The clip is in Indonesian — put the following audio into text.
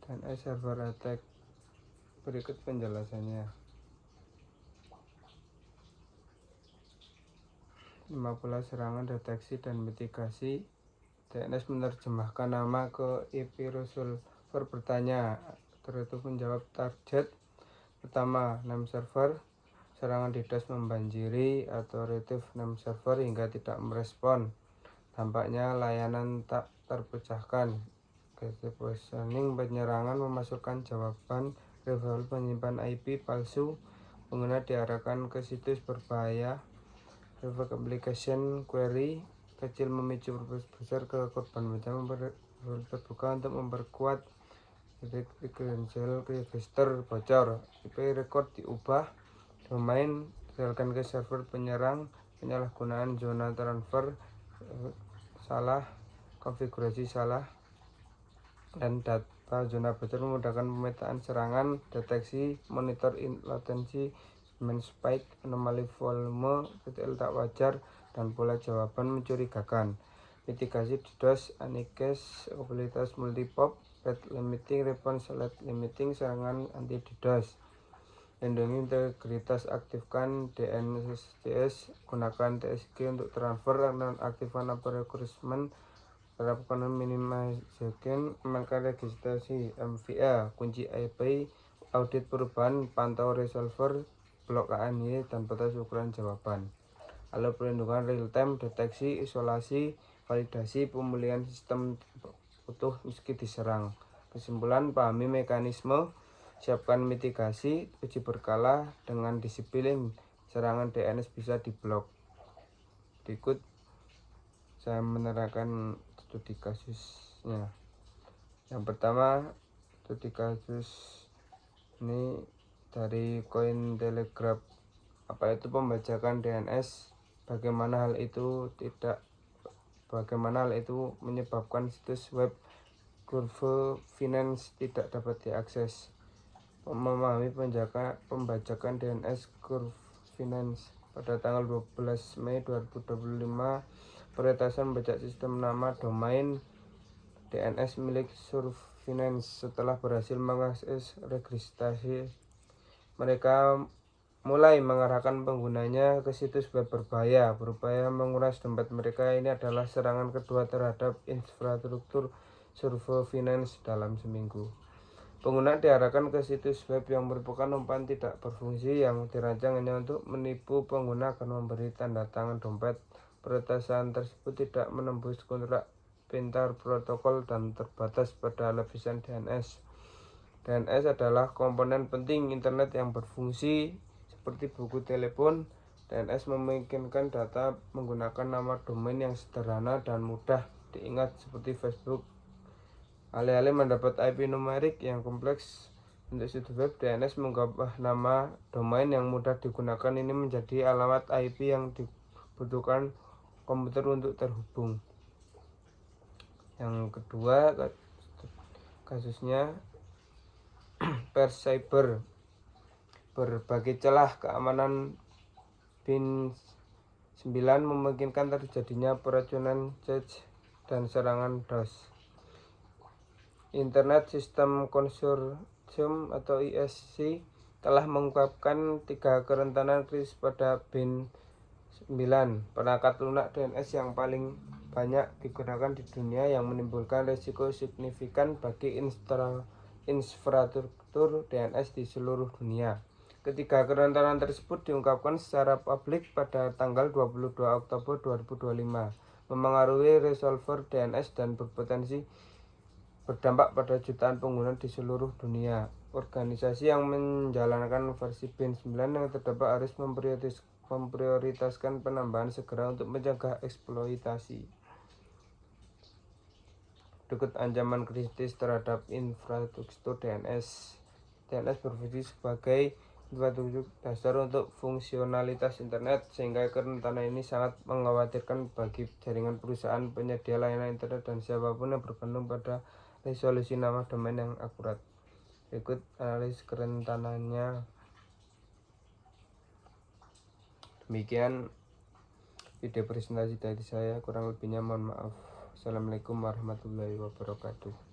DNS server attack. Berikut penjelasannya. 15 serangan deteksi dan mitigasi. DNS menerjemahkan nama ke IP resolver bertanya, terus menjawab target pertama name server. Serangan DDoS membanjiri authoritative name server hingga tidak merespon. Tampaknya layanan tak terpecahkan. Positioning penyerangan memasukkan jawaban resolver menyimpan IP palsu. Pengguna diarahkan ke situs berbahaya. Reverse application query kecil memicu besar ke korban bencana terbuka untuk memperkuat credential register bocor. IP record diubah. Domain dialihkan ke server penyerang. Penyalahgunaan zona transfer salah, konfigurasi salah, dan data zona bocor memudahkan pemetaan serangan, deteksi, monitor latensi, spike, anomali volume, detail tak wajar, dan pola jawaban mencurigakan. Mitigasi DDoS, unicast, kapabilitas multipop, rate limiting, response rate limiting, serangan anti DDoS. Lindungi integritas, aktifkan DNS, gunakan TSG untuk transfer, dan aktifkan requirement, terapkan minimization, amankan registrasi MVA, kunci IP, audit perubahan, pantau resolver, blok ANY, dan batas ukuran jawaban. Lalu perlindungan real time, deteksi, isolasi, validasi, pemulihan sistem utuh meski diserang. Kesimpulan, pahami mekanisme, siapkan mitigasi, uji berkala dengan disiplin. Serangan DNS bisa diblok. Berikut saya menerangkan studi kasusnya. Yang pertama, studi kasus ini dari Cointelegraph. Apa itu pembajakan DNS? Bagaimana hal itu menyebabkan situs web Curve Finance tidak dapat diakses. Memahami pembajakan DNS Curve Finance. Pada tanggal 12 Mei 2025, peretasan membajak sistem nama domain DNS milik Curve Finance. Setelah berhasil mengakses registrasi, mereka mulai mengarahkan penggunanya ke situs web berbahaya, berupaya menguras dompet mereka. Ini adalah serangan kedua terhadap infrastruktur Curve Finance dalam seminggu. Pengguna diarahkan ke situs web yang merupakan umpan tidak berfungsi yang dirancang hanya untuk menipu pengguna akan memberi tanda tangan dompet. Peretasan tersebut tidak menembus kontrak pintar protokol dan terbatas pada lapisan DNS. DNS adalah komponen penting internet yang berfungsi seperti buku telepon. DNS memungkinkan data menggunakan nama domain yang sederhana dan mudah diingat seperti Facebook. Alih-alih mendapat IP numerik yang kompleks untuk situs web, DNS mengubah nama domain yang mudah digunakan ini menjadi alamat IP yang dibutuhkan komputer untuk terhubung. Yang kedua, kasusnya Percyber. Berbagai celah keamanan PIN 9 memungkinkan terjadinya peracunan cache dan serangan DOS. Internet System Consortium atau ISC telah mengungkapkan 3 kerentanan kritis pada PIN 9, perangkat lunak DNS yang paling banyak digunakan di dunia yang menimbulkan risiko signifikan bagi infrastruktur DNS di seluruh dunia. Ketiga kerentanan tersebut diungkapkan secara publik pada tanggal 22 Oktober 2025, memengaruhi resolver DNS dan berpotensi berdampak pada jutaan pengguna di seluruh dunia. Organisasi yang menjalankan versi PIN 9 yang terdampak harus memprioritaskan penambahan segera untuk mencegah eksploitasi. Berikut ancaman kritis terhadap infrastruktur DNS. DNS berfungsi sebagai infrastruktur dasar untuk fungsionalitas internet, sehingga kerentanan ini sangat mengkhawatirkan bagi jaringan perusahaan, penyedia layanan internet, dan siapapun yang bergantung pada resolusi nama domain yang akurat. Berikut analisis kerentanannya. Demikian video presentasi dari saya, kurang lebihnya mohon maaf. Assalamualaikum warahmatullahi wabarakatuh.